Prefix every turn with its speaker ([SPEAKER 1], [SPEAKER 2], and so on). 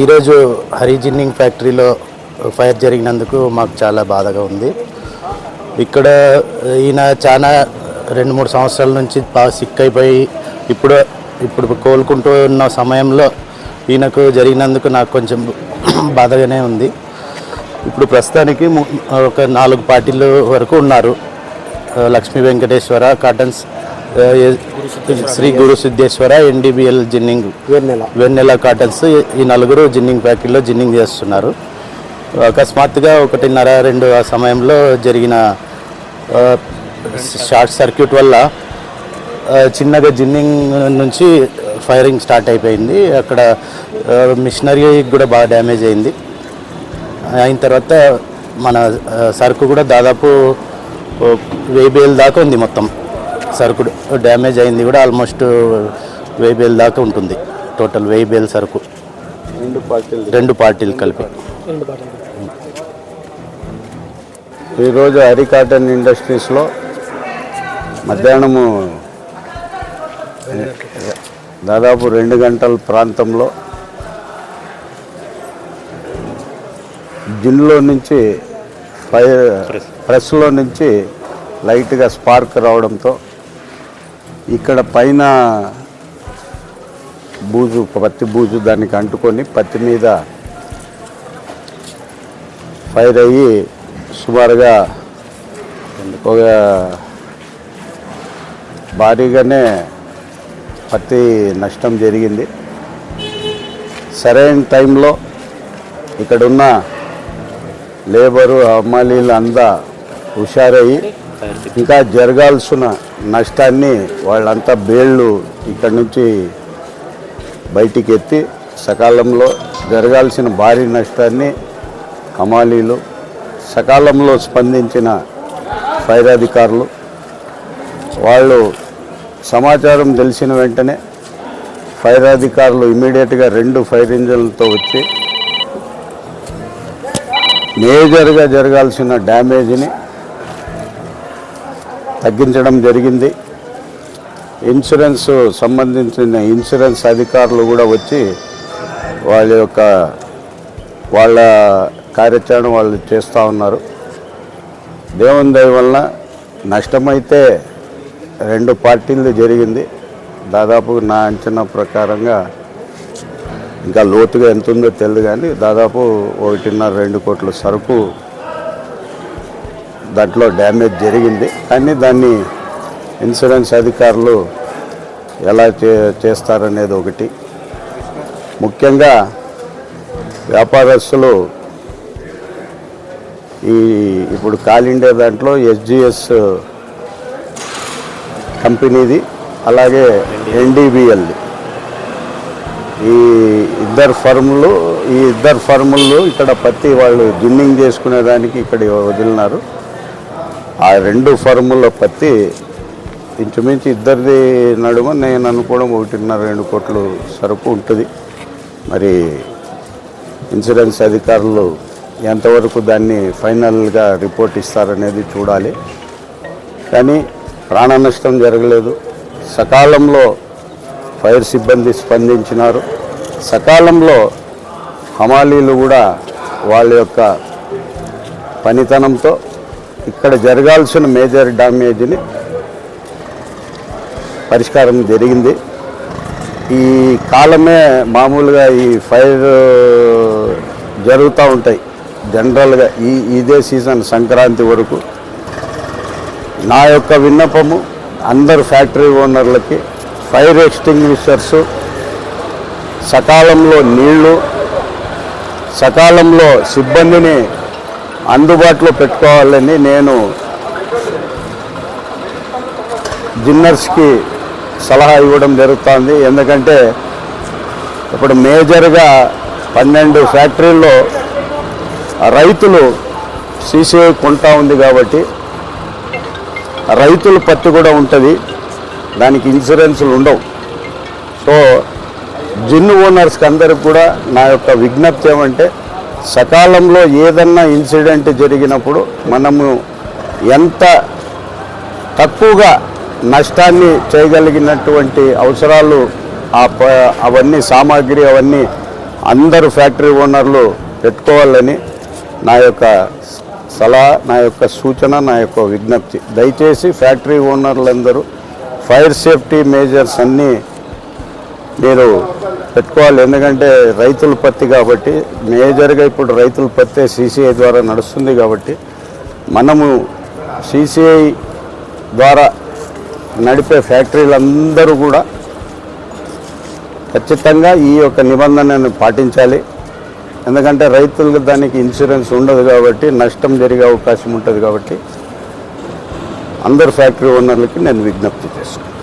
[SPEAKER 1] ఈరోజు హరి జిన్నింగ్ ఫ్యాక్టరీలో ఫైర్ జరిగినందుకు మాకు చాలా బాధగా ఉంది. ఇక్కడ ఈయన చాలా 2-3 సంవత్సరాల నుంచి బాగా సిక్ అయిపోయి ఇప్పుడు కోలుకుంటూ ఉన్న సమయంలో ఈయనకు జరిగినందుకు నాకు కొంచెం బాధగానే ఉంది. ఇప్పుడు ప్రస్తుతానికి ఒక 4 పార్టీలు వరకు ఉన్నారు. Lakshmi Venkateswara cottons, Shri Guru Siddheshwara, NDBL ginning, వెన్నెల కాటన్స్, ఈ 4 జిన్నింగ్ ఫ్యాక్టరీలో జిన్నింగ్ చేస్తున్నారు. అకస్మాత్తుగా 1:30-2 ఆ సమయంలో జరిగిన షార్ట్ సర్క్యూట్ వల్ల చిన్నగా జిన్నింగ్ నుంచి ఫైరింగ్ స్టార్ట్ అయిపోయింది. అక్కడ మిషనరీ కూడా బాగా డ్యామేజ్ అయింది. అయిన తర్వాత మన సరుకు కూడా దాదాపు 1000 బేల్ దాకా ఉంది. మొత్తం సరుకు డ్యామేజ్ అయింది కూడా ఆల్మోస్ట్ 1000 బేల్ దాకా ఉంటుంది. టోటల్ 1000 బేల్ సరుకు 2 పార్టీలు కలిపి.
[SPEAKER 2] ఈరోజు హరి కాటన్ ఇండస్ట్రీస్లో మధ్యాహ్నము దాదాపు 2 గంటల ప్రాంతంలో జిన్లో నుంచి ప్రెస్లో నుంచి లైట్గా స్పార్క్ రావడంతో ఇక్కడ పైన పత్తి బూజు దానికి అంటుకొని పత్తి మీద ఫైర్ అయ్యి సుమారుగా ఒక భారీగానే పత్తి నష్టం జరిగింది. సరైన టైంలో ఇక్కడున్న లేబరు హమాలీలు అంతా హుషారయ్యి ఇంకా జరగాల్సిన నష్టాన్ని వాళ్ళంతా బేళ్ళు ఇక్కడి నుంచి బయటికి ఎత్తి సకాలంలో జరగాల్సిన భారీ నష్టాన్ని హమాలీలు, సకాలంలో స్పందించిన ఫైర్ అధికారులు, వాళ్ళు సమాచారం తెలిసిన వెంటనే ఫైర్ అధికారులు ఇమీడియట్గా 2 ఫైర్ ఇంజన్లతో వచ్చి మేజర్గా జరగాల్సిన డ్యామేజ్ని తగ్గించడం జరిగింది. సంబంధించిన ఇన్సూరెన్స్ అధికారులు కూడా వచ్చి వాళ్ళ కార్యాచరణ వాళ్ళు చేస్తూ ఉన్నారు. దేవుని దయ వల్ల నష్టమైతే 2 పార్టీలు జరిగింది. దాదాపు నా అంచనా ప్రకారంగా ఇంకా లోతుగా ఎంత ఉందో తెలియదు కానీ దాదాపు 1.5-2 కోట్ల సరుకు దాంట్లో డ్యామేజ్ జరిగింది. కానీ దాన్ని ఇన్సూరెన్స్ అధికారులు ఎలా చేస్తారనేది ఒకటి. ముఖ్యంగా వ్యాపారస్తులు ఇప్పుడు కాలిండే దాంట్లో SGS కంపెనీది, అలాగే NDBL, ఈ ఇద్దరు ఫర్ములు ఇక్కడ పత్తి వాళ్ళు జిన్నింగ్ చేసుకునేదానికి ఇక్కడ వదిలినారు. ఆ 2 ఫర్ముల పత్తి ఇంచుమించు ఇద్దరిది నడుమ నేను అనుకోవడం 1.5-2 కోట్లు సరుకు ఉంటుంది. మరి ఇన్సూరెన్స్ అధికారులు ఎంతవరకు దాన్ని ఫైనల్గా రిపోర్ట్ ఇస్తారనేది చూడాలి. కానీ ప్రాణ నష్టం జరగలేదు. సకాలంలో ఫైర్ సిబ్బంది స్పందించినారు. సకాలంలో హమాలీలు కూడా వాళ్ళ యొక్క పనితనంతో ఇక్కడ జరగాల్సిన మేజర్ డ్యామేజ్ని పరిష్కారం జరిగింది. ఈ కాలమే మామూలుగా ఈ ఫైర్ జరుగుతూ ఉంటాయి జనరల్గా ఇదే సీజన్ సంక్రాంతి వరకు. నా యొక్క విన్నపము అందరు ఫ్యాక్టరీ ఓనర్లకి ఫైర్ ఎక్స్టింగ్విషర్స్, సకాలంలో నీళ్లు, సకాలంలో సిబ్బందిని అందుబాటులో పెట్టుకోవాలని నేను జిన్నర్స్కి సలహా ఇవ్వడం జరుగుతుంది. ఎందుకంటే ఇప్పుడు మేజర్గా 12 ఫ్యాక్టరీల్లో రైతులు CCI కొంటా ఉంది కాబట్టి రైతుల పత్తి కూడా ఉంటుంది, దానికి ఇన్సూరెన్సులు ఉండవు. సో జిన్ ఓనర్స్కి అందరికి కూడా నా యొక్క విజ్ఞప్తి ఏమంటే సకాలంలో ఏదన్నా ఇన్సిడెంట్ జరిగినప్పుడు మనము ఎంత తక్కువగా నష్టాన్ని చేయగలిగినటువంటి అవసరాలు అవన్నీ సామాగ్రి అవన్నీ అందరూ ఫ్యాక్టరీ ఓనర్లు పెట్టుకోవాలని నా యొక్క సలహా, నా యొక్క సూచన, నా యొక్క విజ్ఞప్తి. దయచేసి ఫ్యాక్టరీ ఓనర్లందరూ ఫైర్ సేఫ్టీ మేజర్స్ అన్నీ మీరు పెట్టుకోవాలి. ఎందుకంటే రైతుల పత్తి కాబట్టి, మేజర్గా ఇప్పుడు రైతుల పత్తే CCI ద్వారా నడుస్తుంది కాబట్టి మనము CCI ద్వారా నడిపే ఫ్యాక్టరీలందరూ కూడా ఖచ్చితంగా ఈ యొక్క నిబంధనను పాటించాలి. ఎందుకంటే రైతులకు దానికి ఇన్సూరెన్స్ ఉండదు కాబట్టి నష్టం జరిగే అవకాశం ఉంటుంది కాబట్టి అందరు ఫ్యాక్టరీ ఓనర్లకి నేను విజ్ఞప్తి చేస్తున్నాను.